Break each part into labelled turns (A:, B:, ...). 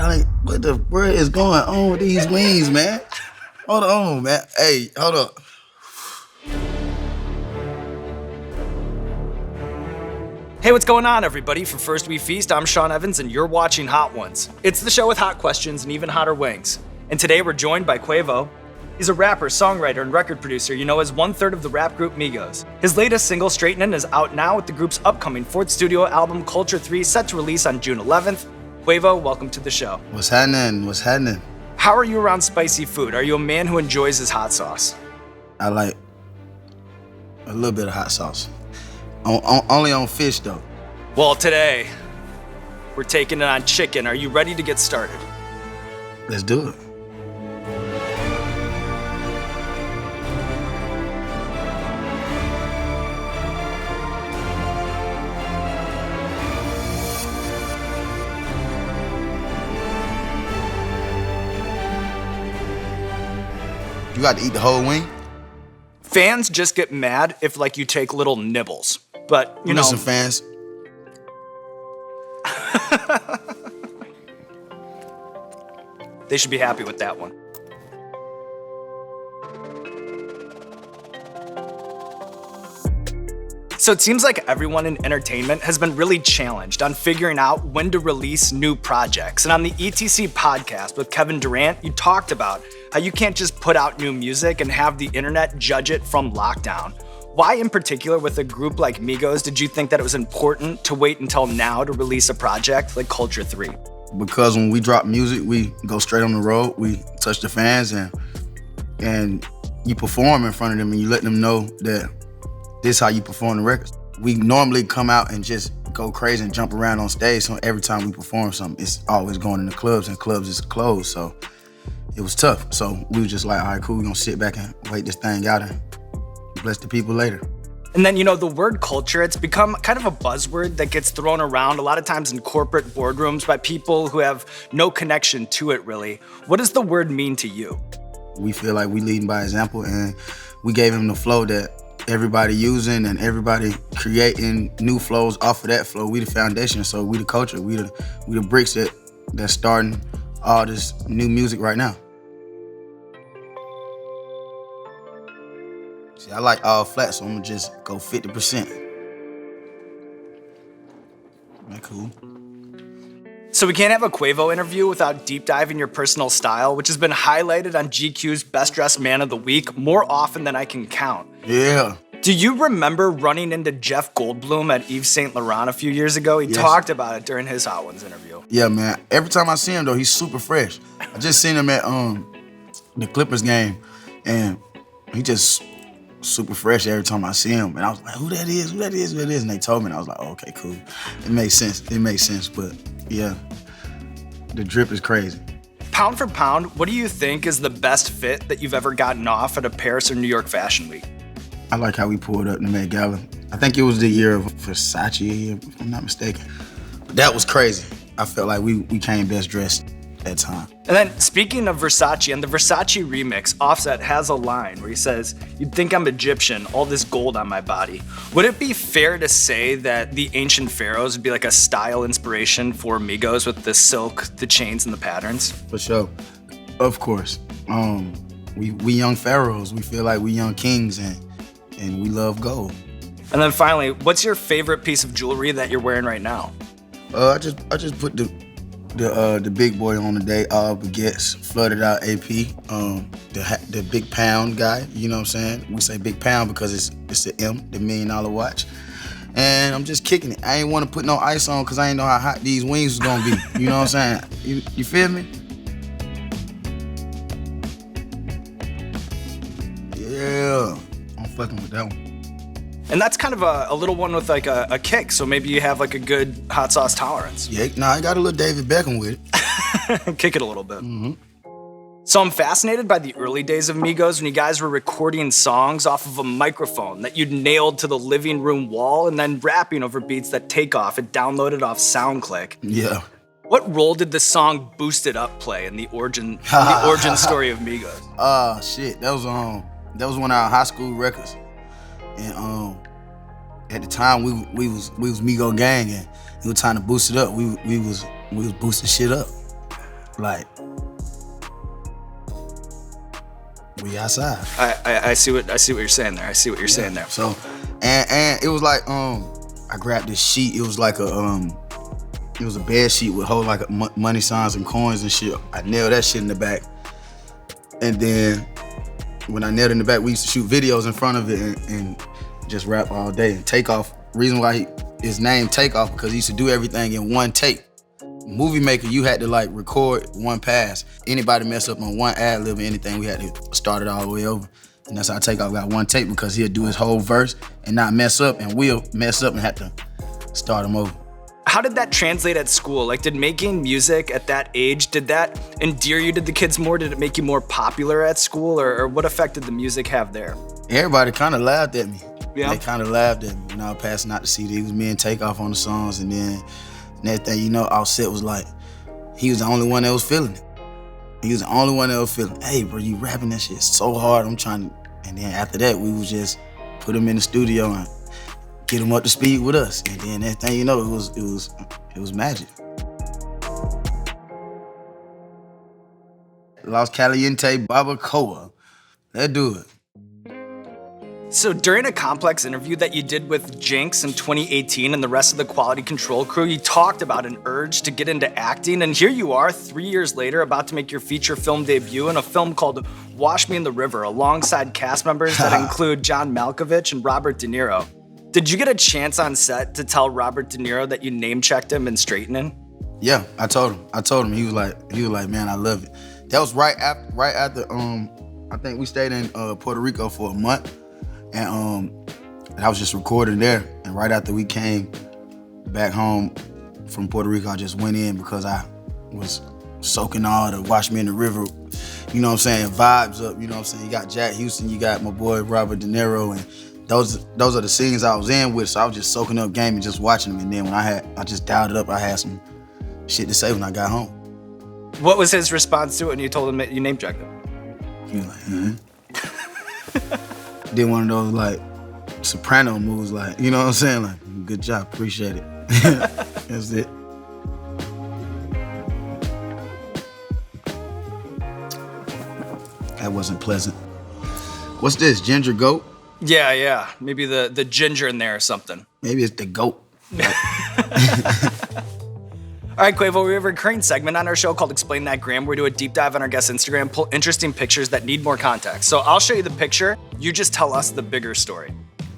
A: Like, what the world is going on with these wings, man? Hold on, man. Hey, hold up.
B: Hey, what's going on, everybody? For First We Feast, I'm Sean Evans, and you're watching Hot Ones. It's the show with hot questions and even hotter wings. And today we're joined by Quavo. He's a rapper, songwriter, and record producer you know as one-third of the rap group Migos. His latest single, Straightenin, is out now with the group's upcoming fourth studio album, Culture 3, set to release on June 11th. Quavo, welcome to the show.
A: What's happening? What's happening?
B: How are you around spicy food? Are you a man who enjoys his hot sauce?
A: I like a little bit of hot sauce. Only on fish, though.
B: Well, today, we're taking it on chicken. Are you ready to get started?
A: Let's do it. You got to eat the whole wing?
B: Fans just get mad if, like, you take little nibbles. But, you know...
A: Listen, fans.
B: They should be happy with that one. So it seems like everyone in entertainment has been really challenged on figuring out when to release new projects. And on the ETC podcast with Kevin Durant, you talked about how you can't just put out new music and have the internet judge it from lockdown. Why in particular with a group like Migos did you think that it was important to wait until now to release a project like Culture 3?
A: Because when we drop music, we go straight on the road, we touch the fans, and you perform in front of them and you let them know that this is how you perform the records. We normally come out and just go crazy and jump around on stage, so every time we perform something, it's always going in the clubs, and clubs is closed, so it was tough. So we were just like, all right, cool, we're gonna sit back and wait this thing out and bless the people later.
B: And then, you know, the word culture, it's become kind of a buzzword that gets thrown around a lot of times in corporate boardrooms by people who have no connection to it, really. What does the word mean to you?
A: We feel like we leading by example, and we gave him the flow that everybody using and everybody creating new flows off of that flow. We the foundation, so we the culture. We the bricks that's starting all this new music right now. See, I like all flat, so I'm gonna just go 50%. That cool.
B: So we can't have a Quavo interview without deep diving your personal style, which has been highlighted on GQ's Best Dressed Man of the Week more often than I can count.
A: Yeah.
B: Do you remember running into Jeff Goldblum at Yves Saint Laurent a few years ago? He talked about it during his Hot Ones interview.
A: Yeah, man. Every time I see him, though, he's super fresh. I just seen him at the Clippers game, and he just super fresh every time I see him. And I was like, who that is? And they told me, and I was like, oh, okay, cool. It makes sense. But yeah, the drip is crazy.
B: Pound for pound, what do you think is the best fit that you've ever gotten off at a Paris or New York Fashion Week?
A: I like how we pulled up in the Met Gala. I think it was the year of Versace, if I'm not mistaken. But that was crazy. I felt like we came best dressed that time.
B: And then speaking of Versace, and the Versace remix, Offset has a line where he says, "You'd think I'm Egyptian, all this gold on my body." Would it be fair to say that the ancient pharaohs would be like a style inspiration for Migos with the silk, the chains, and the patterns?
A: For sure. Of course. We young pharaohs. We feel like we young kings, and we love gold.
B: And then finally, what's your favorite piece of jewelry that you're wearing right now?
A: I just put the big boy on today, all baguettes, flooded out AP, the big pound guy, you know what I'm saying? We say big pound because it's the M, the $1 million watch. And I'm just kicking it. I ain't want to put no ice on because I ain't know how hot these wings was gonna be. You know what I'm saying? You feel me? Yeah, I'm fucking with that one.
B: And that's kind of a little one with like a kick, so maybe you have like a good hot sauce tolerance.
A: Yeah, I got a little David Beckham with it.
B: Kick it a little bit.
A: Mm-hmm.
B: So I'm fascinated by the early days of Migos when you guys were recording songs off of a microphone that you'd nailed to the living room wall and then rapping over beats that take off and downloaded off SoundClick.
A: Yeah.
B: What role did the song Boost It Up play in the origin story of Migos?
A: Shit, that was one of our high school records. And at the time we was Migo gang, and it was time to boost it up. We was boosting shit up. like, we outside.
B: I see what you're saying there. I see what you're saying there.
A: So, and it was like, I grabbed this sheet. It was like it was a bed sheet with whole like money signs and coins and shit. I nailed that shit in the back. And then when I nailed it in the back, we used to shoot videos in front of it and just rap all day. And Takeoff, reason why his name Takeoff, because he used to do everything in one take. Movie maker, you had to like record one pass. Anybody mess up on one ad lib or anything, we had to start it all the way over. And that's how Takeoff got one take, because he'll do his whole verse and not mess up, and we'll mess up and have to start him over.
B: How did that translate at school? Like, did making music at that age, did that endear you to the kids more? Did it make you more popular at school, or what effect did the music have there?
A: Everybody kind of laughed at me.
B: Yeah.
A: They kind of laughed at me when I was passing out the CD. It was me and Takeoff on the songs, and then next thing you know, Offset was like, he was the only one that was feeling it. He was the only one that was feeling, hey, bro, you rapping that shit so hard, I'm trying to. And then after that, we would just put him in the studio and get him up to speed with us. And then next thing you know, it was magic. Los Caliente Barbacoa. Let's do it.
B: So during a Complex interview that you did with Jinx in 2018 and the rest of the quality control crew, you talked about an urge to get into acting, and here you are 3 years later about to make your feature film debut in a film called Wash Me in the River alongside cast members that include John Malkovich and Robert De Niro. Did you get a chance on set to tell Robert De Niro that you name-checked him in Straightenin?
A: Yeah, I told him. He was like, man, I love it. That was right after I think we stayed in Puerto Rico for a month. And I was just recording there. And right after we came back home from Puerto Rico, I just went in because I was soaking all the Wash Me in the River, you know what I'm saying, vibes up, you know what I'm saying. You got Jack Houston, you got my boy Robert De Niro, and those are the scenes I was in with, so I was just soaking up game and just watching them. And then when I just dialed it up, I had some shit to say when I got home.
B: What was his response to it when you told him that you name-checked him?
A: He was like, Did one of those like soprano moves, like, you know what I'm saying? Like, good job, appreciate it. That's it. That wasn't pleasant. What's this, ginger goat?
B: Yeah. Maybe the ginger in there or something.
A: Maybe it's the goat.
B: All right, Quavo, we have a recurring segment on our show called Explain That Gram, where we do a deep dive on our guest's Instagram, pull interesting pictures that need more context. So I'll show you the picture, you just tell us the bigger story.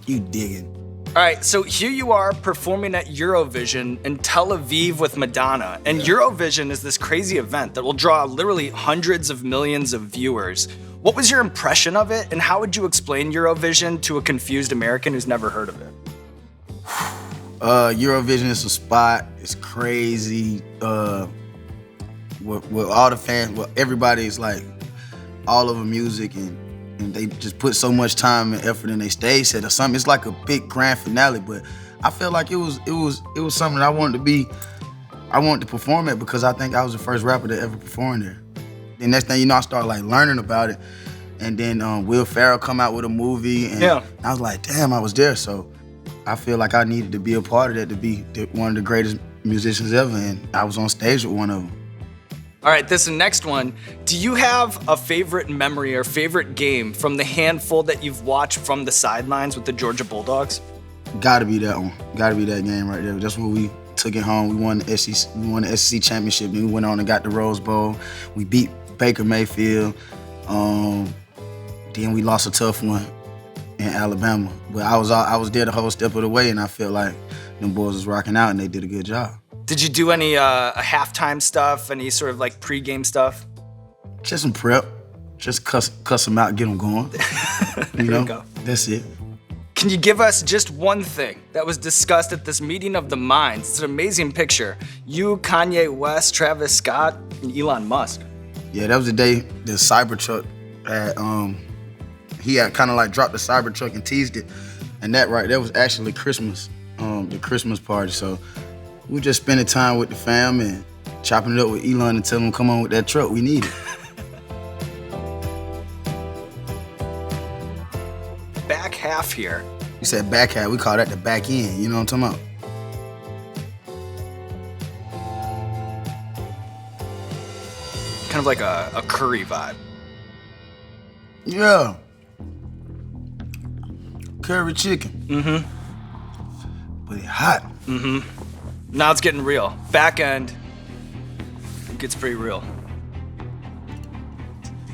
A: You digging.
B: All right, so here you are performing at Eurovision in Tel Aviv with Madonna. And Eurovision is this crazy event that will draw literally hundreds of millions of viewers. What was your impression of it, and how would you explain Eurovision to a confused American who's never heard of it?
A: Eurovision is a spot. It's crazy. With all the fans, everybody's like all over music, and they just put so much time and effort in their stage set or something. It's like a big grand finale, but I felt like it was something that I wanted to perform at, because I think I was the first rapper to ever perform there. The next thing you know, I started like learning about it, and then Will Ferrell come out with a movie, and I was like, damn, I was there. So I feel like I needed to be a part of that, to be one of the greatest musicians ever, and I was on stage with one of them.
B: All right, this next one. Do you have a favorite memory or favorite game from the handful that you've watched from the sidelines with the Georgia Bulldogs?
A: Gotta be that one. Gotta be that game right there. That's when we took it home. We won the SEC championship. Then we went on and got the Rose Bowl. We beat Baker Mayfield. Then we lost a tough one in Alabama. But I was there the whole step of the way, and I felt like them boys was rocking out, and they did a good job.
B: Did you do any halftime stuff, any sort of like pregame stuff?
A: Just some prep. Just cuss them out, get them going. You know,
B: go.
A: That's it.
B: Can you give us just one thing that was discussed at this meeting of the minds? It's an amazing picture. You, Kanye West, Travis Scott, and Elon Musk. Yeah,
A: that was the day the Cybertruck had, he had kind of like dropped the Cybertruck and teased it. And that was actually Christmas, the Christmas party. So we just spending time with the fam and chopping it up with Elon and telling him, come on with that truck, we need it.
B: Back half here.
A: You said back half, we call that the back end, you know what I'm talking about?
B: kind of like a curry vibe.
A: Yeah. Curry chicken.
B: Mm-hmm.
A: But it's hot.
B: Mm-hmm. Now it's getting real. Back end, it gets pretty real.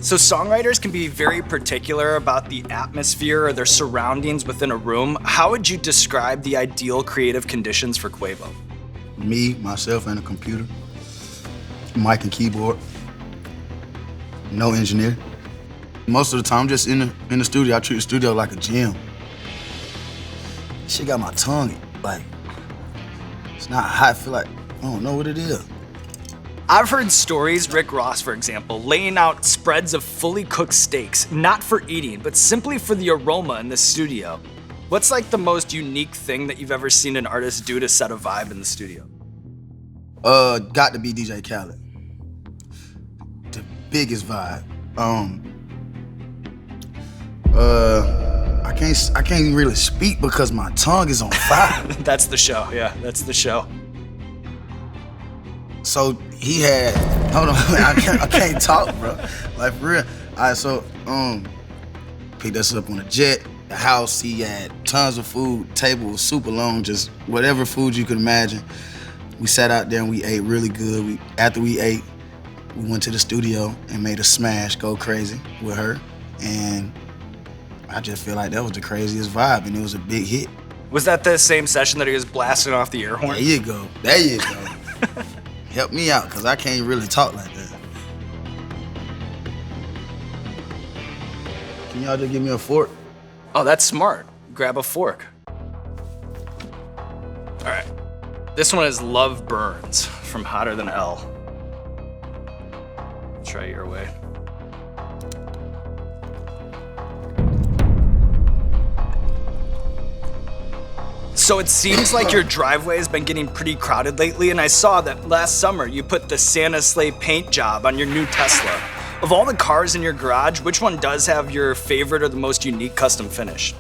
B: So songwriters can be very particular about the atmosphere or their surroundings within a room. How would you describe the ideal creative conditions for Quavo?
A: Me, myself, and a computer. Mic and keyboard. No engineer. Most of the time, I'm just in the studio. I treat the studio like a gym. Shit got my tongue, like, it's not hot. I feel like, I don't know what it is.
B: I've heard stories, Rick Ross, for example, laying out spreads of fully cooked steaks, not for eating, but simply for the aroma in the studio. What's like the most unique thing that you've ever seen an artist do to set a vibe in the studio?
A: Got to be DJ Khaled. The biggest vibe. I can't really speak because my tongue is on fire.
B: That's the show, yeah, that's the show.
A: So he had, hold on, I can't talk, bro. Like for real. All right, so picked us up on a jet. The house, he had tons of food. Table was super long, just whatever food you could imagine. We sat out there and we ate really good. After we ate, we went to the studio and made a smash, go crazy with her. And I just feel like that was the craziest vibe, and it was a big hit.
B: Was that the same session that he was blasting off the air horn?
A: There you go. There you go. Help me out, because I can't really talk like that. Can y'all just give me a fork?
B: Oh, that's smart. Grab a fork. All right. This one is Love Burns from Hotter Than L. Try your way. So it seems like your driveway has been getting pretty crowded lately, and I saw that last summer you put the Santa sleigh paint job on your new Tesla. Of all the cars in your garage, which one does have your favorite or the most unique custom finish?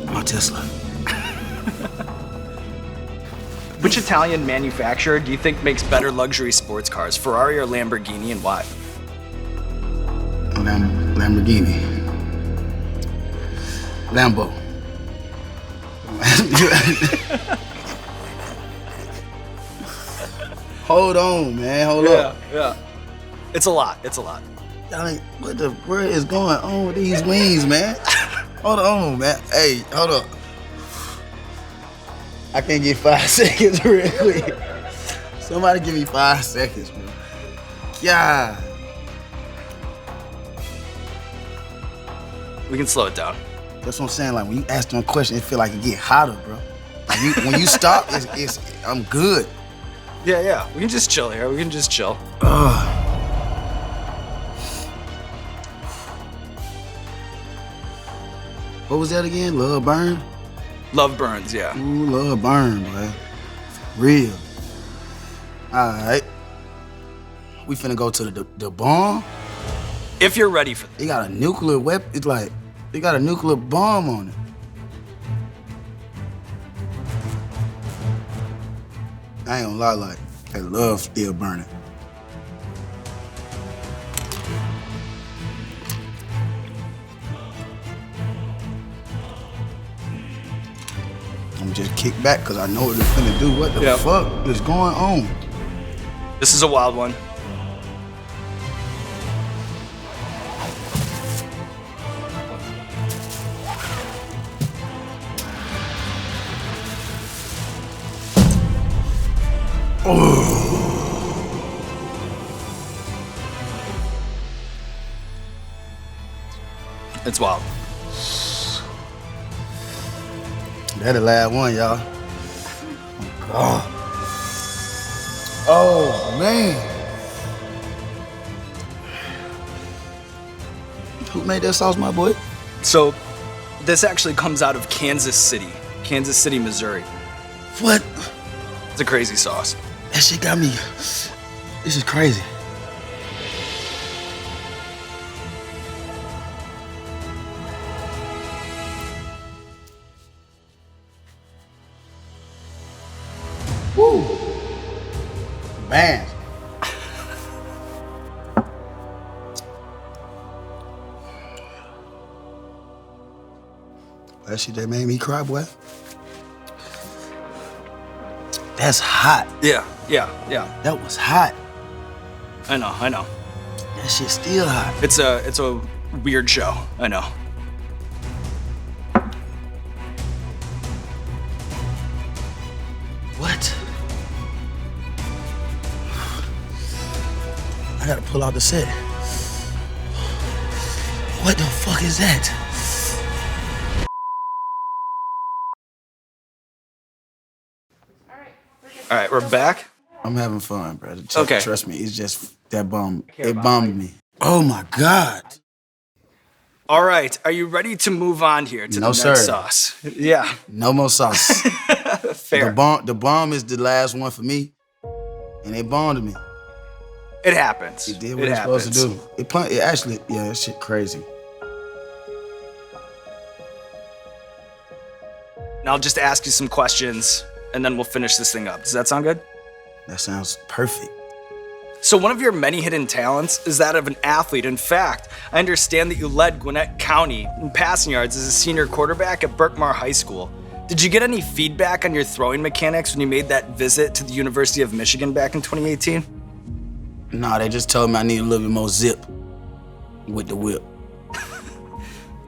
A: My Tesla.
B: Which Italian manufacturer do you think makes better luxury sports cars, Ferrari or Lamborghini, and why?
A: Lamborghini. Lambo. Hold on, man. Hold up.
B: Yeah. It's a lot. It's a lot.
A: Like, what is going on with these wings, man? Hold on, man. Hey, hold up. I can't get 5 seconds real quick. Somebody give me 5 seconds, man. Yeah.
B: We can slow it down.
A: That's what I'm saying. Like when you ask them a question, it feel like it get hotter, bro. Like when you stop, it's I'm good.
B: Yeah. We can just chill here. We can just chill.
A: What was that again? Love Burn?
B: Love Burns, yeah.
A: Ooh, Love Burn, boy. Real. All right. We finna go to the bomb.
B: If you're ready for this.
A: It got a nuclear weapon. It's like, it got a nuclear bomb on it. I ain't gonna lie, like, I love still burning. I'm just kick back because I know what it's finna do. What the fuck is going on?
B: This is a wild one. It's wild.
A: That the last one, y'all. Oh. Oh, man. Who made that sauce, my boy?
B: So, this actually comes out of Kansas City, Missouri.
A: What?
B: It's a crazy sauce.
A: That shit got me. This is crazy. Woo. Man. That shit that made me cry, boy. That's hot.
B: Yeah.
A: That was hot.
B: I know.
A: That shit's still hot.
B: It's a weird show. I know.
A: What? I gotta pull out the set. What the fuck is that?
B: All right, we're back.
A: I'm having fun, brother.
B: Okay.
A: Trust me, it's just that bum. It bummed me. Oh my God.
B: All right, are you ready to move on here to the next sauce? Yeah.
A: No more sauce.
B: Fair.
A: The bomb is the last one for me, and it bombed me.
B: It happens.
A: It did what it's supposed to do. It actually, yeah, that shit crazy.
B: And I'll just ask you some questions, and then we'll finish this thing up. Does that sound good?
A: That sounds perfect.
B: So one of your many hidden talents is that of an athlete. In fact, I understand that you led Gwinnett County in passing yards as a senior quarterback at Berkmar High School. Did you get any feedback on your throwing mechanics when you made that visit to the University of Michigan back in 2018?
A: Nah, they just told me I need a little bit more zip with the whip.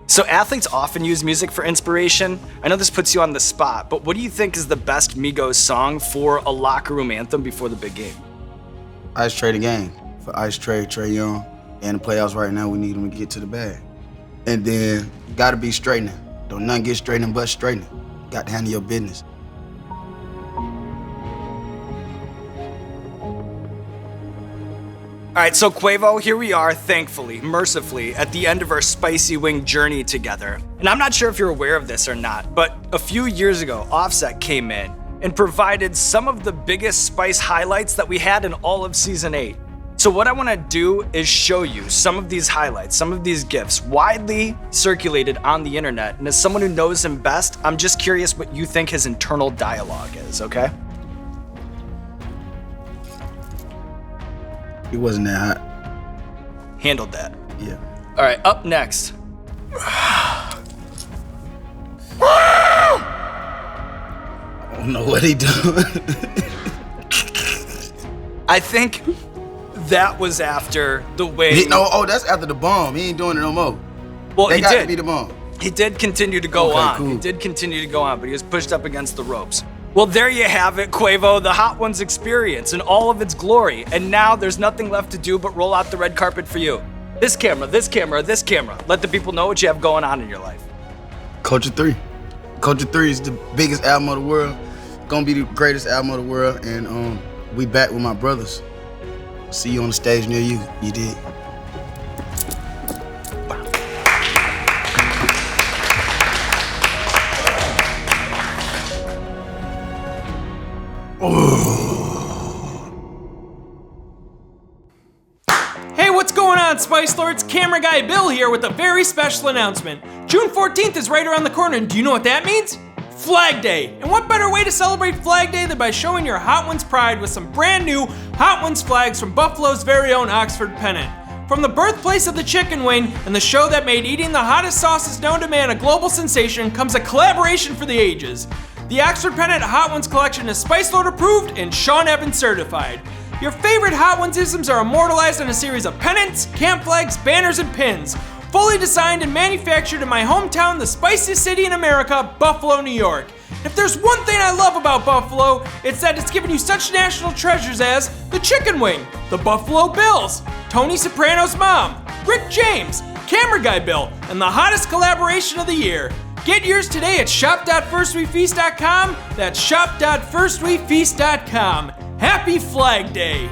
B: So athletes often use music for inspiration. I know this puts you on the spot, but what do you think is the best Migos song for a locker room anthem before the big game?
A: Ice Trey the game. For Ice Trey, Trae Young, and the playoffs right now, we need them to get to the bag. And then, gotta be Straightenin. Don't nothing get straightening but straightening. Got to handle your business.
B: All right, so Quavo, here we are, thankfully, mercifully, at the end of our spicy wing journey together. And I'm not sure if you're aware of this or not, but a few years ago, Offset came in and provided some of the biggest spice highlights that we had in all of season 8. So what I want to do is show you some of these highlights, some of these gifs, widely circulated on the internet. And as someone who knows him best, I'm just curious what you think his internal dialogue is, okay?
A: It wasn't that hot.
B: Handled that.
A: Yeah.
B: All right, up next.
A: I don't know what he doing.
B: I think that was after the way.
A: That's after the bomb. He ain't doing it no more.
B: Well,
A: he got
B: did.
A: to be the bomb.
B: He did continue to go on.
A: Cool.
B: He did continue to go on, but he was pushed up against the ropes. Well, there you have it, Quavo, the Hot Ones experience in all of its glory. And now there's nothing left to do but roll out the red carpet for you. This camera, this camera, this camera. Let the people know what you have going on in your life.
A: Culture 3. Culture 3 is the biggest album of the world. Gonna be the greatest album of the world. And we back with my brothers. See you on the stage near you. You did.
C: Hey, what's going on, Spice Lords? Camera Guy Bill here with a very special announcement. June 14th is right around the corner, and do you know what that means? Flag Day. And what better way to celebrate Flag Day than by showing your Hot Ones pride with some brand new Hot Ones flags from Buffalo's very own Oxford Pennant. From the birthplace of the chicken wing and the show that made eating the hottest sauces known to man a global sensation comes a collaboration for the ages. The Oxford Pennant Hot Ones collection is Spice Lord approved and Sean Evans certified. Your favorite Hot Ones-isms are immortalized in a series of pennants, camp flags, banners, and pins. Fully designed and manufactured in my hometown, the spiciest city in America, Buffalo, New York. If there's one thing I love about Buffalo, it's that it's given you such national treasures as the Chicken Wing, the Buffalo Bills, Tony Soprano's mom, Rick James, Camera Guy Bill, and the hottest collaboration of the year. Get yours today at shop.firstwefeast.com. That's shop.firstwefeast.com. Happy Flag Day!